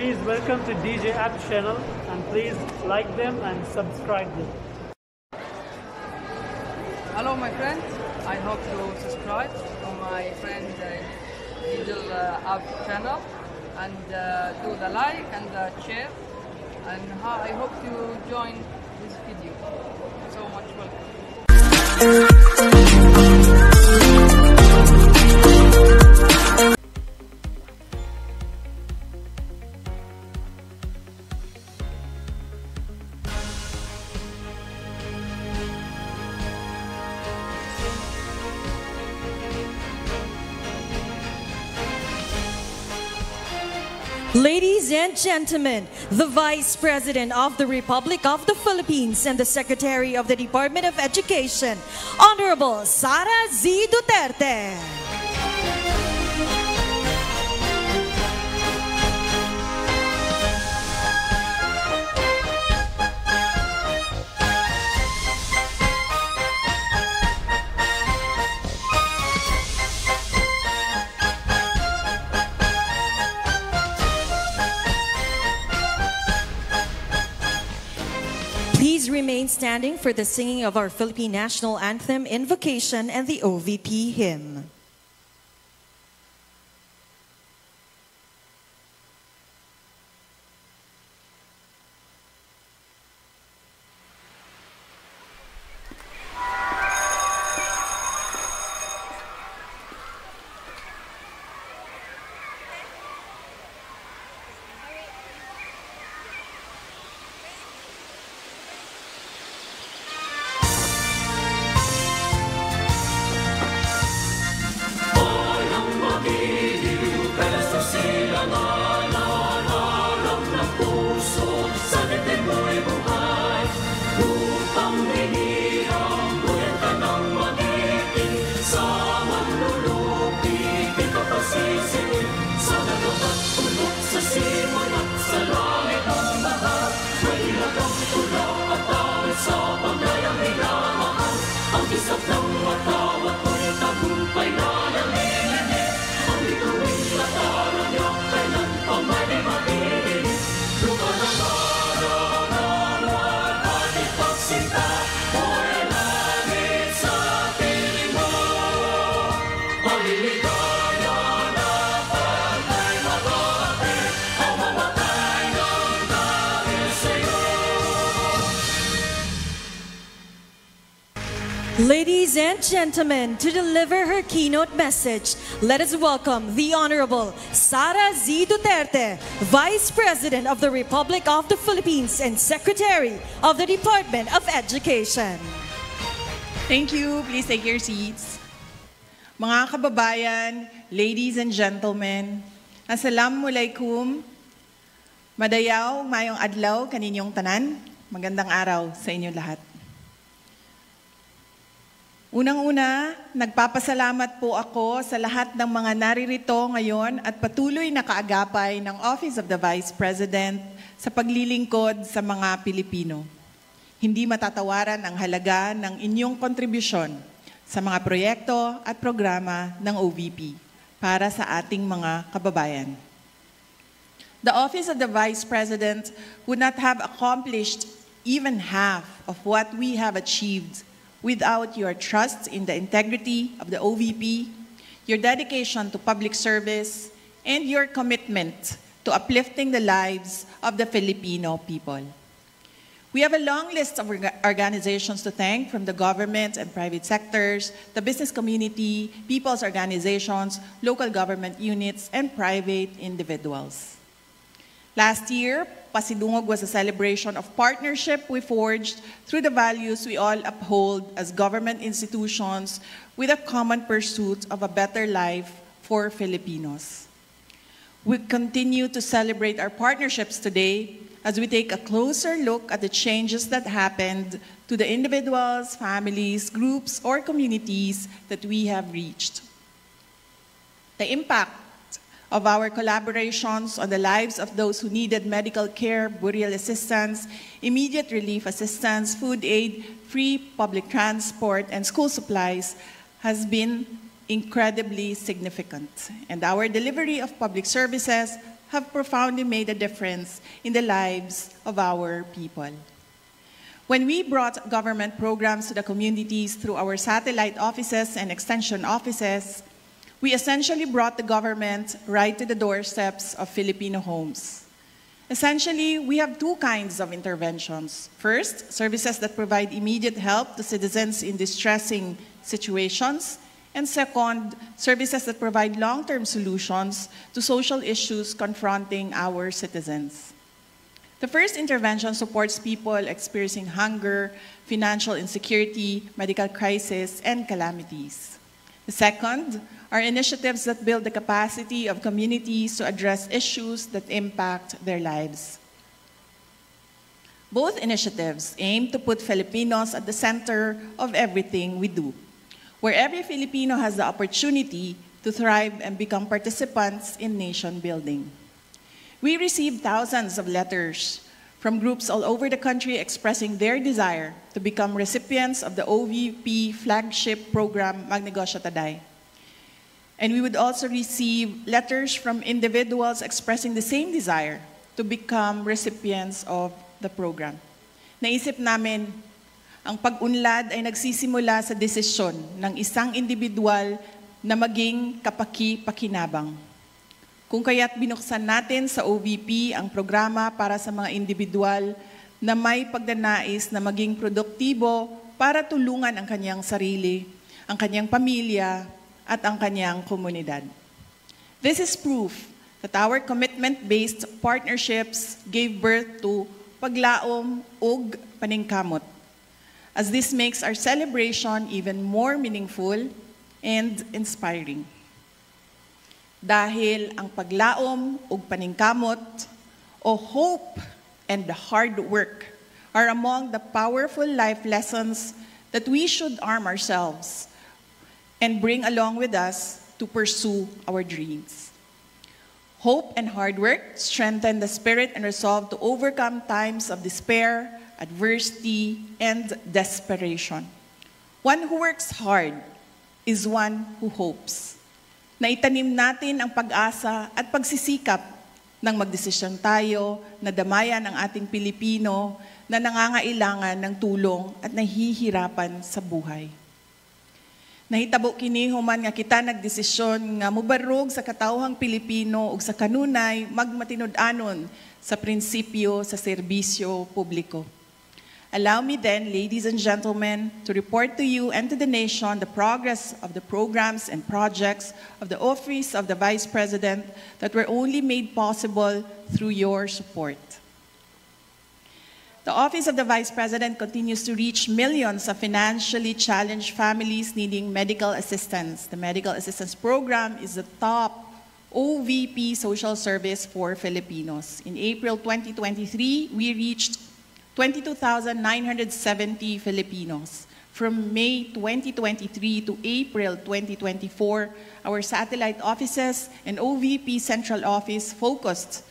Please welcome to DJ App channel and please like them and subscribe them. Hello my friends, I hope you subscribe to my friend Digital App channel and do the like and share, and I hope you join this video. So much welcome. Ladies and gentlemen, the Vice President of the Republic of the Philippines and the Secretary of the Department of Education, Honorable Sara Z. Duterte. Please remain standing for the singing of our Philippine National Anthem, Invocation, and the OVP hymn. Ladies and gentlemen, to deliver her keynote message, let us welcome the Honorable Sara Z. Duterte, Vice President of the Republic of the Philippines and Secretary of the Department of Education. Thank you. Please take your seats. Mga kababayan, ladies and gentlemen, Assalamualaikum. Madayaw, mayong adlaw, kaninyong tanan. Magandang araw sa inyo lahat. Unang-una, nagpapasalamat po ako sa lahat ng mga naririto ngayon at patuloy na kaagapay ng Office of the Vice President sa paglilingkod sa mga Pilipino. Hindi matatawaran ang halaga ng inyong kontribusyon sa mga proyekto at programa ng OVP para sa ating mga kababayan. The Office of the Vice President would not have accomplished even half of what we have achieved without your trust in the integrity of the OVP, your dedication to public service, and your commitment to uplifting the lives of the Filipino people. We have a long list of organizations to thank, from the government and private sectors, the business community, people's organizations, local government units, and private individuals. Last year, Pasidungog was a celebration of partnership we forged through the values we all uphold as government institutions with a common pursuit of a better life for Filipinos. We continue to celebrate our partnerships today as we take a closer look at the changes that happened to the individuals, families, groups, or communities that we have reached. The impact of our collaborations on the lives of those who needed medical care, burial assistance, immediate relief assistance, food aid, free public transport, and school supplies has been incredibly significant. And our delivery of public services have profoundly made a difference in the lives of our people. When we brought government programs to the communities through our satellite offices and extension offices, we essentially brought the government right to the doorsteps of Filipino homes. Essentially, we have two kinds of interventions. First, services that provide immediate help to citizens in distressing situations. And second, services that provide long-term solutions to social issues confronting our citizens. The first intervention supports people experiencing hunger, financial insecurity, medical crisis, and calamities. The second are initiatives that build the capacity of communities to address issues that impact their lives. Both initiatives aim to put Filipinos at the center of everything we do, where every Filipino has the opportunity to thrive and become participants in nation building. We received thousands of letters from groups all over the country expressing their desire to become recipients of the OVP flagship program, Magnegosyo Taday. And we would also receive letters from individuals expressing the same desire to become recipients of the program. Naisip namin, ang pag-unlad ay nagsisimula sa desisyon ng isang individual na maging kapaki-pakinabang. Kung kaya't binuksan natin sa OVP ang programa para sa mga individual na may pagdanais na maging produktibo para tulungan ang kanyang sarili, ang kanyang pamilya, at ang kanyang komunidad. This is proof that our commitment-based partnerships gave birth to Paglaom ug Paningkamot, as this makes our celebration even more meaningful and inspiring. Dahil ang paglaom ug paningkamot o hope and the hard work are among the powerful life lessons that we should arm ourselves and bring along with us to pursue our dreams. Hope and hard work strengthen the spirit and resolve to overcome times of despair, adversity, and desperation. One who works hard is one who hopes. Naitanim natin ang pag-asa at pagsisikap nang magdesisyon tayo na damayan ang ating Pilipino na nangangailangan ng tulong at nahihirapan sa buhay. Nahitabo kini human nga kita nagdesisyon nga mubarog sa katawhang Pilipino ug sa kanunay magmatinud-anon sa prinsipyo sa serbisyo publiko. Allow me then, ladies and gentlemen, to report to you and to the nation the progress of the programs and projects of the Office of the Vice President that were only made possible through your support. The Office of the Vice President continues to reach millions of financially challenged families needing medical assistance. The Medical Assistance Program is the top OVP social service for Filipinos. In April 2023, we reached 22,970 Filipinos. From May 2023 to April 2024, our satellite offices and OVP Central Office focused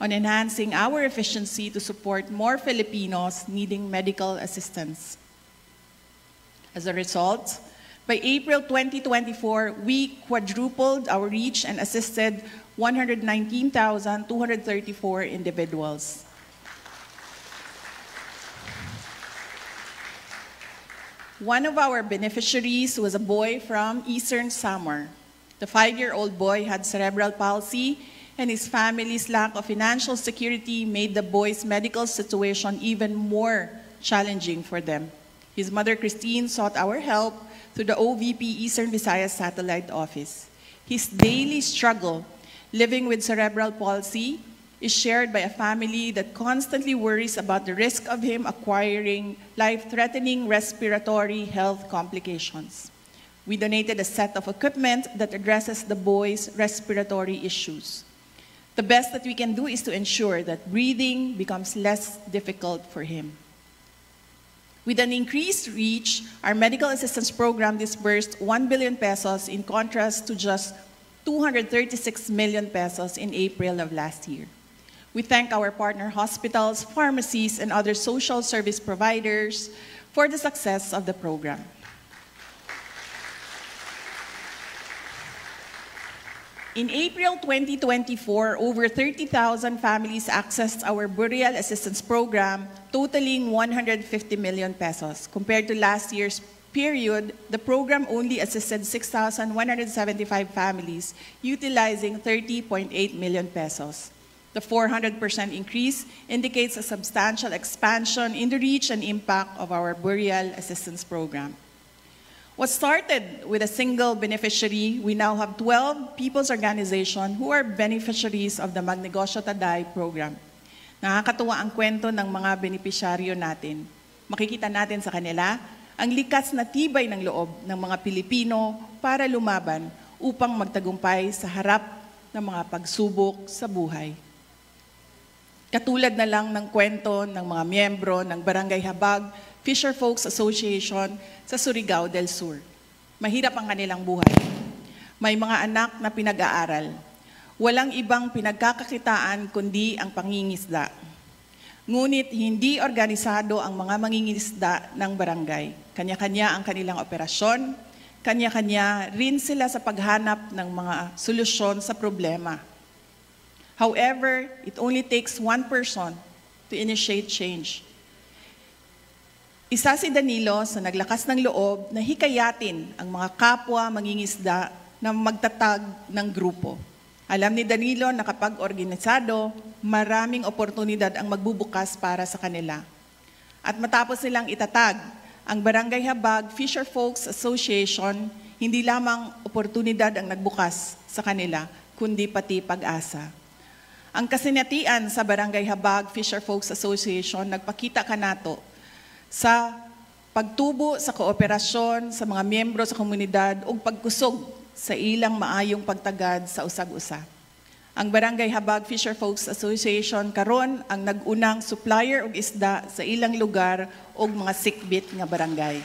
on enhancing our efficiency to support more Filipinos needing medical assistance. As a result, by April 2024, we quadrupled our reach and assisted 119,234 individuals. One of our beneficiaries was a boy from Eastern Samar. The 5-year-old boy had cerebral palsy, and his family's lack of financial security made the boy's medical situation even more challenging for them. His mother, Christine, sought our help through the OVP Eastern Visayas Satellite Office. His daily struggle living with cerebral palsy is shared by a family that constantly worries about the risk of him acquiring life-threatening respiratory health complications. We donated a set of equipment that addresses the boy's respiratory issues. The best that we can do is to ensure that breathing becomes less difficult for him. With an increased reach, our medical assistance program disbursed 1 billion pesos in contrast to just 236 million pesos in April of last year. We thank our partner hospitals, pharmacies, and other social service providers for the success of the program. In April 2024, over 30,000 families accessed our burial assistance program, totaling 150 million pesos. Compared to last year's period, the program only assisted 6,175 families, utilizing 30.8 million pesos. The 400% increase indicates a substantial expansion in the reach and impact of our burial assistance program. What started with a single beneficiary, we now have 12 people's organizations who are beneficiaries of the Magnegosyo Taday program. Nakakatuwa ang kwento ng mga benepisyaryo natin. Makikita natin sa kanila ang likas na tibay ng loob ng mga Pilipino para lumaban upang magtagumpay sa harap ng mga pagsubok sa buhay. Katulad na lang ng kwento ng mga miyembro ng Barangay Habag Fisher Folks Association sa Surigao del Sur. Mahirap ang kanilang buhay. May mga anak na pinag-aaral. Walang ibang pinagkakakitaan kundi ang pangingisda. Ngunit hindi organisado ang mga mangingisda ng barangay. Kanya-kanya ang kanilang operasyon, kanya-kanya rin sila sa paghanap ng mga solusyon sa problema. However, it only takes one person to initiate change. Isa si Danilo sa naglakas ng loob na hikayatin ang mga kapwa mangingisda na magtatag ng grupo. Alam ni Danilo na kapag organisado, maraming oportunidad ang magbubukas para sa kanila. At matapos nilang itatag ang Barangay Habag Fisher Folks Association, hindi lamang oportunidad ang nagbukas sa kanila, kundi pati pag-asa. Ang kasinatian sa Barangay Habag Fisher Folks Association nagpakita kanato sa pagtubo sa kooperasyon sa mga miyembro sa komunidad o pagkusog sa ilang maayong pagtagad sa usag-usa. Ang Barangay Habag Fisher Folks Association karon ang nag-unang supplier og isda sa ilang lugar o mga sikbit nga barangay.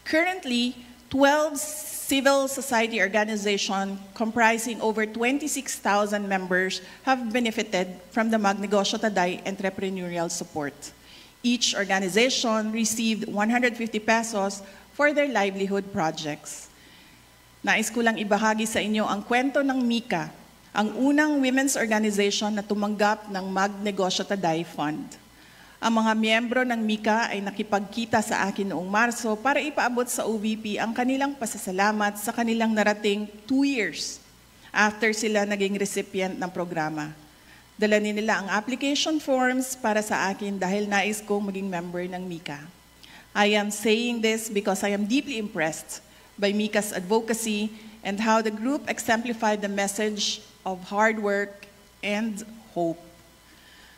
Currently, 12 civil society organizations comprising over 26,000 members have benefited from the Magnegosyo Taday entrepreneurial support. Each organization received 150 pesos for their livelihood projects. Nais ko lang ibahagi sa inyo ang kwento ng Mika, ang unang women's organization na tumanggap ng Magnegosyo Taday Fund. Ang mga miyembro ng Mika ay nakipagkita sa akin noong Marso para ipaabot sa OVP ang kanilang pasasalamat sa kanilang narating 2 years after sila naging recipient ng programa. Dala nila ang application forms para sa akin dahil nais kong maging member ng Mika. I am saying this because I am deeply impressed by Mika's advocacy and how the group exemplified the message of hard work and hope.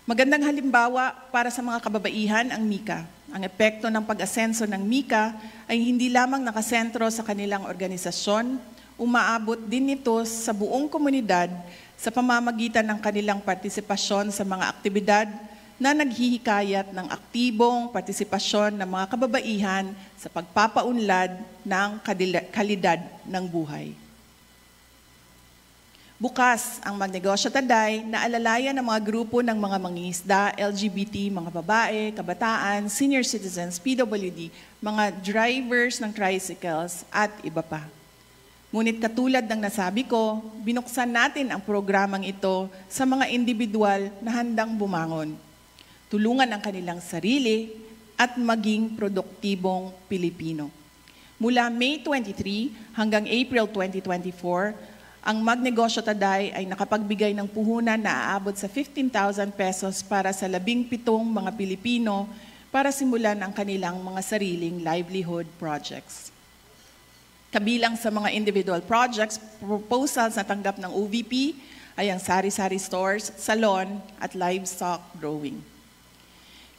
Magandang halimbawa para sa mga kababaihan ang Mika. Ang epekto ng pag-asenso ng Mika ay hindi lamang nakasentro sa kanilang organisasyon, umaabot din ito sa buong komunidad sa pamamagitan ng kanilang partisipasyon sa mga aktibidad na naghihikayat ng aktibong partisipasyon ng mga kababaihan sa pagpapaunlad ng kalidad ng buhay. Bukas ang Magnegosyo Taday na alalayan ng mga grupo ng mga mangingisda, LGBT, mga babae, kabataan, senior citizens, PWD, mga drivers ng tricycles at iba pa. Ngunit katulad ng nasabi ko, binuksan natin ang programang ito sa mga individual na handang bumangon. Tulungan ang kanilang sarili at maging produktibong Pilipino. Mula May 23 hanggang April 2024, ang Magnegosyo Taday ay nakapagbigay ng puhunan na aabot sa 15,000 pesos para sa 17 mga Pilipino para simulan ang kanilang mga sariling livelihood projects. Kabilang sa mga individual projects, proposals na tanggap ng OVP ay ang sari-sari stores, salon at livestock growing.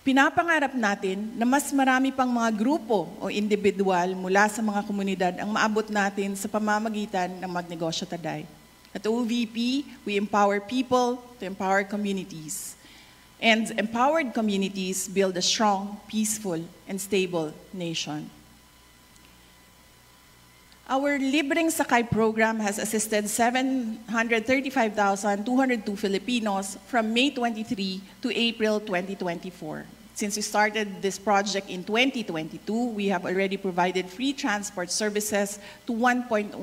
Pinapangarap natin na mas marami pang mga grupo o individual mula sa mga komunidad ang maabot natin sa pamamagitan ng Magnegosyo Taday. At OVP, we empower people to empower communities. And empowered communities build a strong, peaceful, and stable nation. Our Libreng Sakay program has assisted 735,202 Filipinos from May 23 to April 2024. Since we started this project in 2022, we have already provided free transport services to 1.1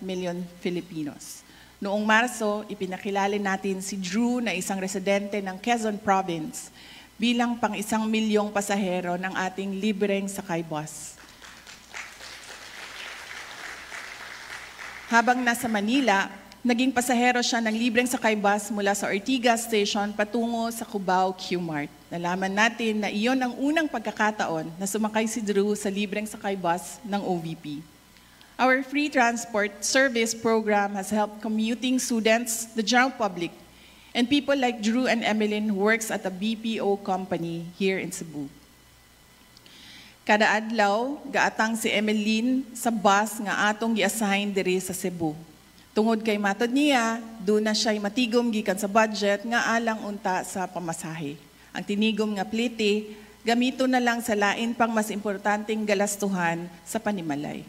million Filipinos. Noong Marso, ipinakilala natin si Drew na isang residente ng Quezon Province bilang pang-1 milyong pasahero ng ating libreng sakay bus. Habang nasa Manila, naging pasahero siya ng libreng sakay bus mula sa Ortigas Station patungo sa Cubao Q-Mart. Nalaman natin na iyon ang unang pagkakataon na sumakay si Drew sa libreng sakay bus ng OVP. Our free transport service program has helped commuting students, the general public, and people like Drew and Emeline who works at a BPO company here in Cebu. Kada adlaw, gaatang si Emeline sa bus nga atong gi-assign diri sa Cebu. Tungod kay matod niya, doon na siya'y matigom gikan sa budget nga alang unta sa pamasahe. Ang tinigom nga plite, gamito na lang sa lain pang mas importanteng galastuhan sa panimalay.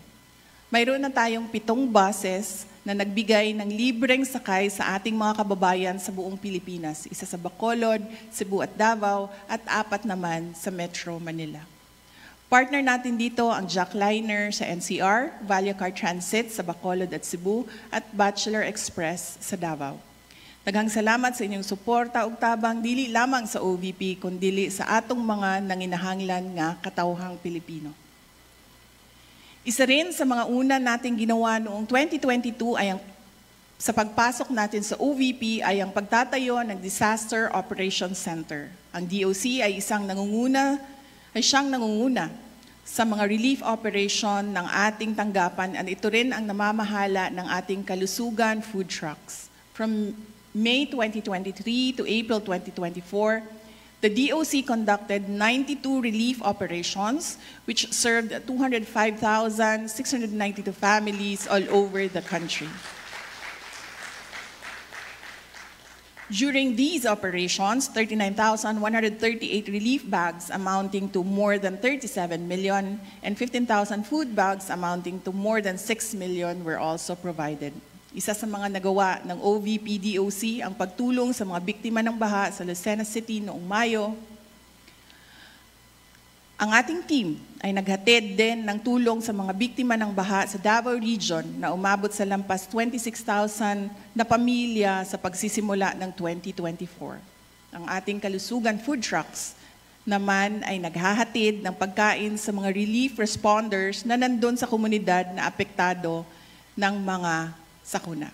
Mayroon na tayong 7 buses na nagbigay ng libreng sakay sa ating mga kababayan sa buong Pilipinas. Isa sa Bacolod, Cebu at Davao at 4 naman sa Metro Manila. Partner natin dito ang Jackliner sa NCR, Vallecar Transit sa Bacolod at Cebu, at Bachelor Express sa Davao. Daghang salamat sa inyong suporta ug tabang dili lamang sa OVP kundi sa atong mga nanginahanglan nga katawhang Pilipino. Isa rin sa mga una nating ginawa noong 2022 ay sa pagpasok natin sa OVP ay ang pagtatayo ng Disaster Operations Center. Ang DOC ay siyang nangunguna sa mga relief operation ng ating tanggapan at ito rin ang namamahala ng ating kalusugan food trucks. From May 2023 to April 2024, the DOC conducted 92 relief operations which served 205,692 families all over the country. During these operations, 39,138 relief bags amounting to more than 37 million and 15,000 food bags amounting to more than 6 million were also provided. Isa sa mga nagawa ng OVP-DOC ang pagtulong sa mga biktima ng baha sa Lucena City noong Mayo. Ang ating team ay naghatid din ng tulong sa mga biktima ng baha sa Davao Region na umabot sa lampas 26,000 na pamilya sa pagsisimula ng 2024. Ang ating kalusugan food trucks naman ay naghahatid ng pagkain sa mga relief responders na nandun sa komunidad na apektado ng mga sakuna.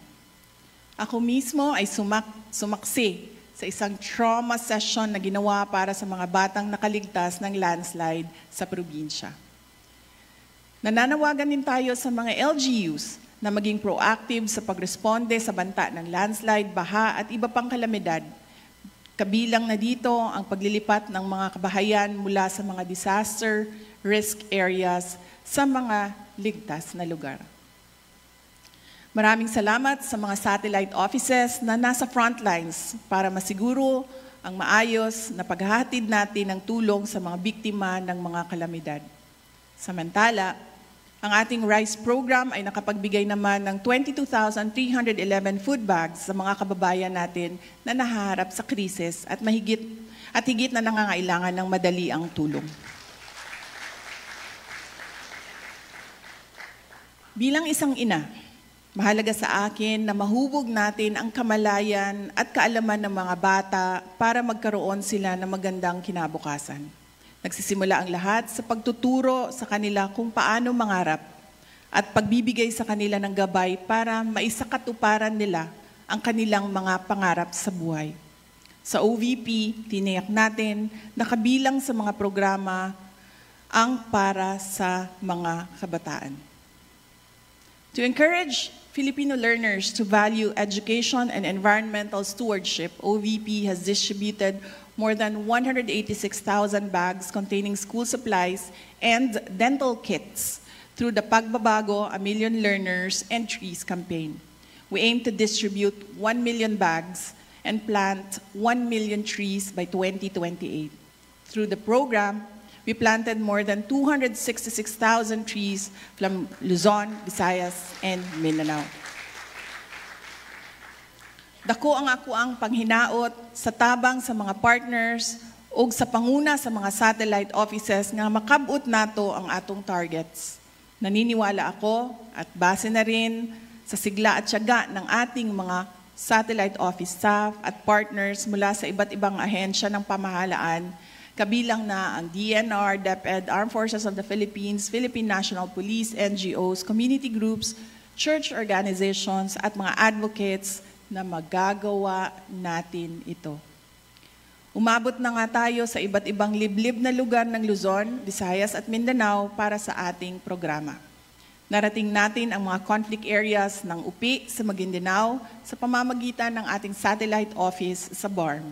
Ako mismo ay sumaksi sa isang trauma session na ginawa para sa mga batang nakaligtas ng landslide sa probinsya. Nananawagan din tayo sa mga LGUs na maging proactive sa pagresponde sa banta ng landslide, baha at iba pang kalamidad. Kabilang na dito ang paglilipat ng mga kabahayan mula sa mga disaster risk areas sa mga ligtas na lugar. Maraming salamat sa mga satellite offices na nasa frontlines para masiguro ang maayos na paghahatid natin ng tulong sa mga biktima ng mga kalamidad. Samantala, ang ating RISE program ay nakapagbigay naman ng 22,311 food bags sa mga kababayan natin na nahaharap sa krisis at higit na nangangailangan ng madali ang tulong. Bilang isang ina, mahalaga sa akin na mahubog natin ang kamalayan at kaalaman ng mga bata para magkaroon sila ng magandang kinabukasan. Nagsisimula ang lahat sa pagtuturo sa kanila kung paano mangarap at pagbibigay sa kanila ng gabay para maisakatuparan nila ang kanilang mga pangarap sa buhay. Sa OVP, tiniyak natin na kabilang sa mga programa ang para sa mga kabataan. To encourage Filipino learners to value education and environmental stewardship, OVP has distributed more than 186,000 bags containing school supplies and dental kits through the Pagbabago, A Million Learners and Trees campaign. We aim to distribute 1 million bags and plant 1 million trees by 2028. Through the program, we planted more than 266,000 trees from Luzon, Visayas, and Mindanao. Dako ang panghinaot sa tabang sa mga partners ug sa panguna sa mga satellite offices nga makabut nato ang atong targets. Naniniwala ako at base na rin sa sigla at tiyaga ng ating mga satellite office staff at partners mula sa iba't ibang ahensya ng pamahalaan, kabilang na ang DNR, DepEd, Armed Forces of the Philippines, Philippine National Police, NGOs, community groups, church organizations, at mga advocates na magagawa natin ito. Umabot na nga tayo sa iba't ibang liblib na lugar ng Luzon, Visayas at Mindanao para sa ating programa. Narating natin ang mga conflict areas ng UPI sa Maguindanao sa pamamagitan ng ating satellite office sa BARM.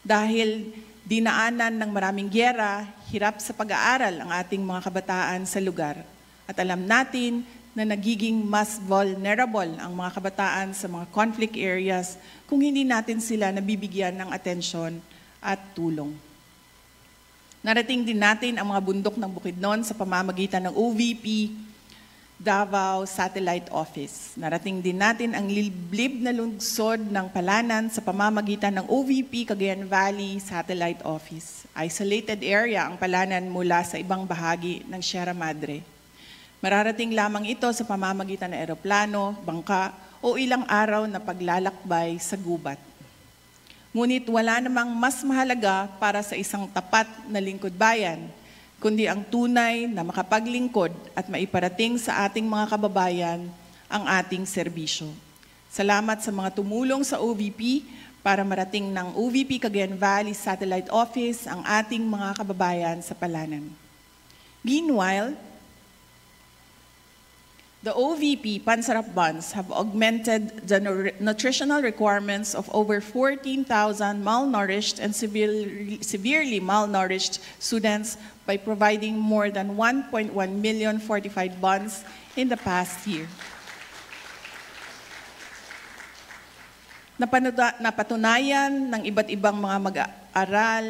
Dahil dinaanan ng maraming gyera, hirap sa pag-aaral ang ating mga kabataan sa lugar. At alam natin na nagiging mas vulnerable ang mga kabataan sa mga conflict areas kung hindi natin sila nabibigyan ng atensyon at tulong. Narating din natin ang mga bundok ng Bukidnon sa pamamagitan ng OVP Davao Satellite Office. Narating din natin ang liblib na lungsod ng Palanan sa pamamagitan ng OVP Cagayan Valley Satellite Office. Isolated area ang Palanan mula sa ibang bahagi ng Sierra Madre. Mararating lamang ito sa pamamagitan ng eroplano, bangka, o ilang araw na paglalakbay sa gubat. Ngunit wala namang mas mahalaga para sa isang tapat na lingkod bayan, kundi ang tunay na makapaglingkod at maiparating sa ating mga kababayan ang ating serbisyo. Salamat sa mga tumulong sa OVP para marating ng OVP Cagayan Valley Satellite Office ang ating mga kababayan sa Palanan. Meanwhile, the OVP Pansarap Buns have augmented the nutritional requirements of over 14,000 malnourished and severely malnourished students by providing more than 1.1 million fortified buns in the past year. Napatunayan ng iba't ibang mga mag-aaral,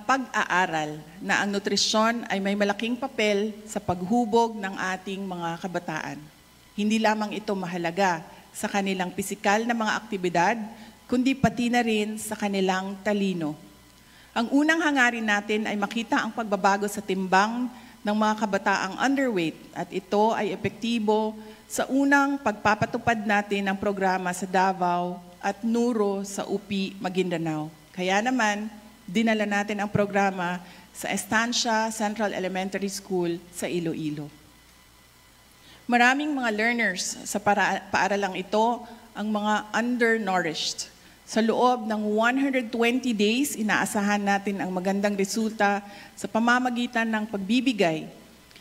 pag-aaral na ang nutrisyon ay may malaking papel sa paghubog ng ating mga kabataan. Hindi lamang ito mahalaga sa kanilang pisikal na mga aktibidad, kundi pati na rin sa kanilang talino. Ang unang hangarin natin ay makita ang pagbabago sa timbang ng mga kabataang underweight at ito ay epektibo sa unang pagpapatupad natin ng programa sa Davao at Nuro sa UPI, Maguindanao. Kaya naman, dinala natin ang programa sa Estancia Central Elementary School sa Iloilo. Maraming mga learners sa paaralang ito ang mga undernourished. Sa loob ng 120 days, inaasahan natin ang magandang resulta sa pamamagitan ng pagbibigay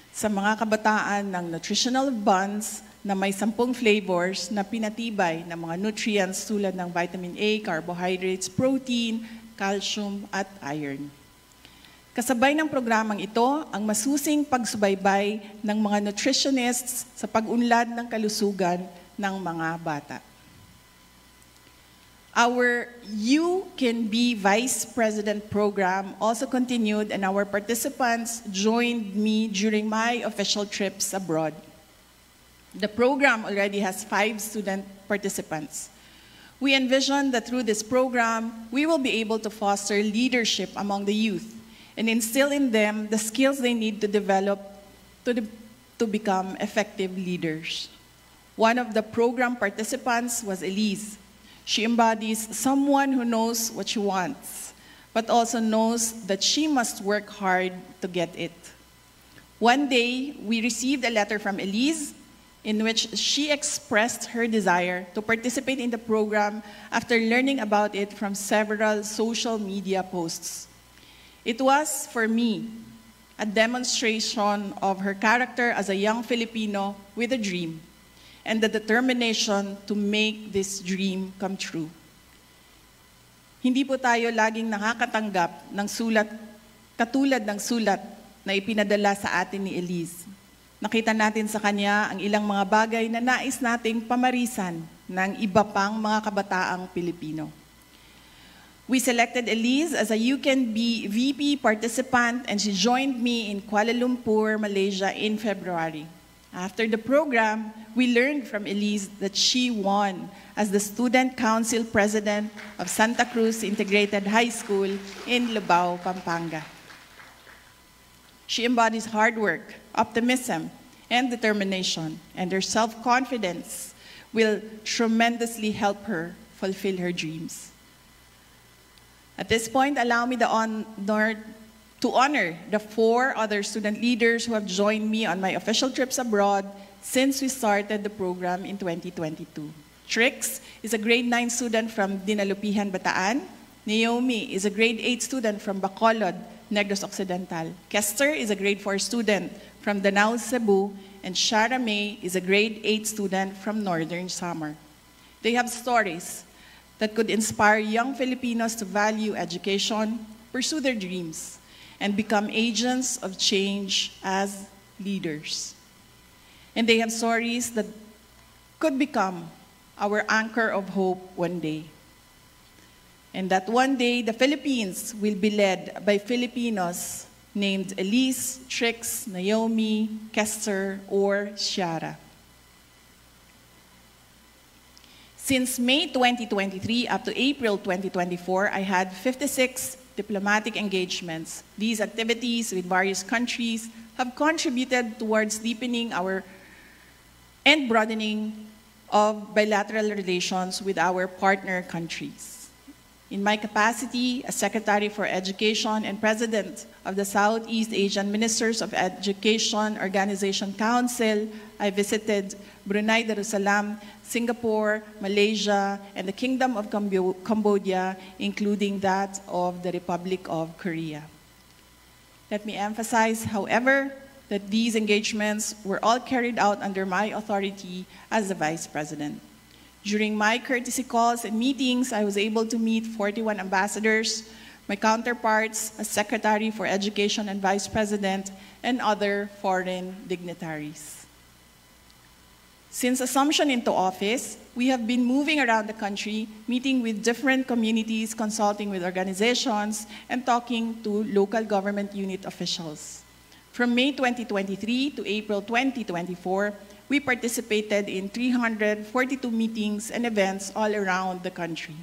sa mga kabataan ng nutritional buns na may 10 flavors na pinatibay ng mga nutrients tulad ng vitamin A, carbohydrates, protein, calcium, at iron. Kasabay ng programang ito, ang masusing pagsubaybay ng mga nutritionists sa pag-unlad ng kalusugan ng mga bata. Our You Can Be Vice President program also continued, and our participants joined me during my official trips abroad. The program already has 5 student participants. We envision that through this program, we will be able to foster leadership among the youth and instill in them the skills they need to develop to become effective leaders. One of the program participants was Elise. She embodies someone who knows what she wants, but also knows that she must work hard to get it. One day, we received a letter from Elise in which she expressed her desire to participate in the program after learning about it from several social media posts. It was, for me, a demonstration of her character as a young Filipino with a dream and the determination to make this dream come true. Hindi po tayo laging nakakatanggap ng sulat katulad ng sulat na ipinadala sa atin ni Elise. Nakita natin sa kanya ang ilang mga bagay na nais nating pamarisan ng iba pang mga kabataang Pilipino. We selected Elise as a You Can Be VP participant, and she joined me in Kuala Lumpur, Malaysia in February. After the program, we learned from Elise that she won as the Student Council President of Santa Cruz Integrated High School in Lubao, Pampanga. She embodies hard work, optimism, and determination, and her self-confidence will tremendously help her fulfill her dreams. At this point, allow me the honor to honor the 4 other student leaders who have joined me on my official trips abroad since we started the program in 2022. Trix is a grade 9 student from Dinalupihan, Bataan. Naomi is a grade 8 student from Bacolod, Negros Occidental. Kester is a grade 4 student from Danao, Cebu, and Shara May is a grade 8 student from Northern Samar. They have stories that could inspire young Filipinos to value education, pursue their dreams, and become agents of change as leaders. And they have stories that could become our anchor of hope one day. And that one day, the Philippines will be led by Filipinos named Elise, Trix, Naomi, Kester, or Shiara. Since May 2023 up to April 2024, I had 56 diplomatic engagements. These activities with various countries have contributed towards deepening and broadening of bilateral relations with our partner countries. In my capacity as Secretary for Education and President of the Southeast Asian Ministers of Education Organization Council, I visited Brunei Darussalam, Singapore, Malaysia, and the Kingdom of Cambodia, including that of the Republic of Korea. Let me emphasize, however, that these engagements were all carried out under my authority as the Vice President. During my courtesy calls and meetings, I was able to meet 41 ambassadors, my counterparts as Secretary for Education and Vice President, and other foreign dignitaries. Since assumption into office, we have been moving around the country, meeting with different communities, consulting with organizations, and talking to local government unit officials. From May 2023 to April 2024, we participated in 342 meetings and events all around the country.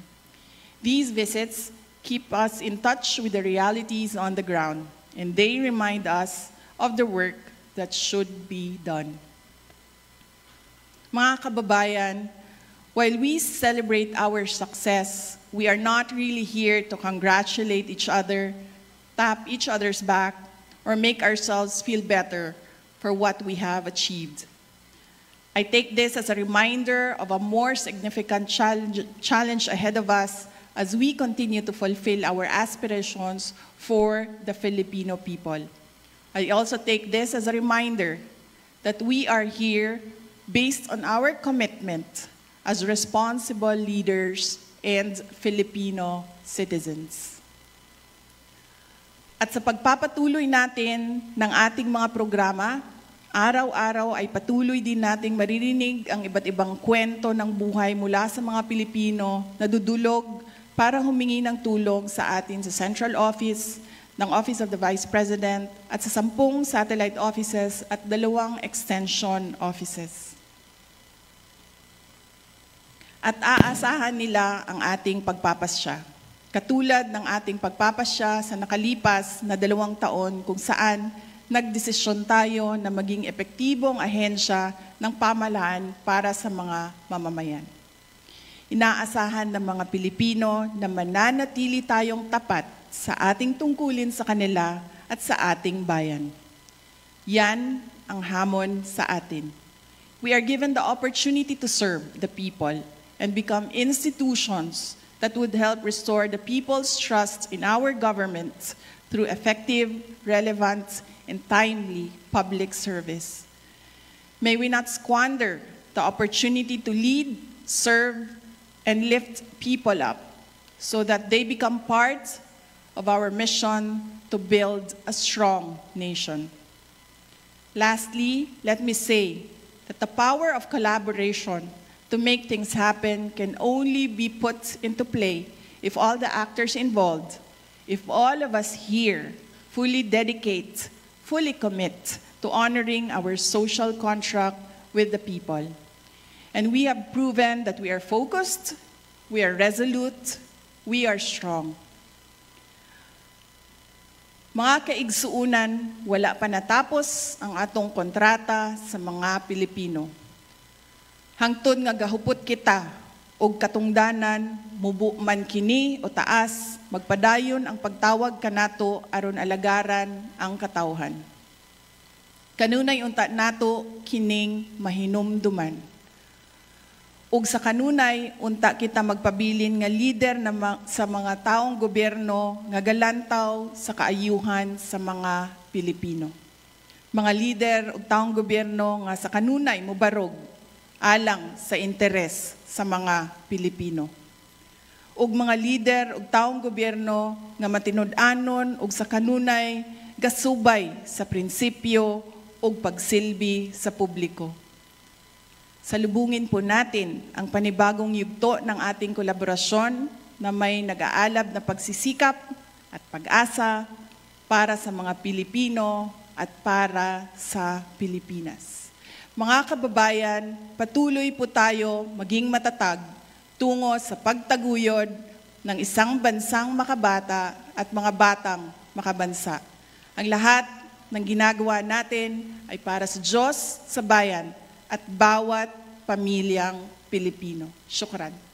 These visits keep us in touch with the realities on the ground, and they remind us of the work that should be done. Mga kababayan, while we celebrate our success, we are not really here to congratulate each other, tap each other's back, or make ourselves feel better for what we have achieved. I take this as a reminder of a more significant challenge ahead of us as we continue to fulfill our aspirations for the Filipino people. I also take this as a reminder that we are here based on our commitment as responsible leaders and Filipino citizens. At sa pagpapatuloy natin ng ating mga programa, araw-araw ay patuloy din nating maririnig ang iba't ibang kwento ng buhay mula sa mga Pilipino na dudulog para humingi ng tulong sa atin sa Central Office ng Office of the Vice President at sa 10 satellite offices at 2 extension offices. At aasahan nila ang ating pagpapasya. Katulad ng ating pagpapasya sa nakalipas na 2 taon kung saan nagdesisyon tayo na maging epektibong ahensya ng pamahalaan para sa mga mamamayan. Inaasahan ng mga Pilipino na mananatili tayong tapat sa ating tungkulin sa kanila at sa ating bayan. Yan ang hamon sa atin. We are given the opportunity to serve the people and become institutions that would help restore the people's trust in our government through effective, relevant, and timely public service. May we not squander the opportunity to lead, serve, and lift people up so that they become part of our mission to build a strong nation. Lastly, let me say that the power of collaboration to make things happen can only be put into play if all the actors involved, if all of us here fully dedicate, fully commit to honoring our social contract with the people. And we have proven that we are focused, we are resolute, we are strong. Mga kaigsuunan, wala pa natapos ang atong kontrata sa mga Pilipino. Hangtod nga gahupot kita og katungdanan, mubo man kini o taas, magpadayon ang pagtawag kanato aron alagaran ang katawhan. Kanunay unta nato kining mahinumduman. Ug sa kanunay, unta kita magpabilin nga lider sa mga taong gobyerno nga galantaw sa kaayuhan sa mga Pilipino. Mga lider ug taong gobyerno nga sa kanunay mubarog alang sa interes sa mga Pilipino. Ug mga lider ug taong gobyerno nga matinud-anon ug sa kanunay gasubay sa prinsipyo ug pagsilbi sa publiko. Salubungin po natin ang panibagong yugto ng ating kolaborasyon na may nag-aalab na pagsisikap at pag-asa para sa mga Pilipino at para sa Pilipinas. Mga kababayan, patuloy po tayo maging matatag tungo sa pagtaguyod ng isang bansang makabata at mga batang makabansa. Ang lahat ng ginagawa natin ay para sa Diyos, sa bayan, at bawat pamilyang Pilipino. Syukran.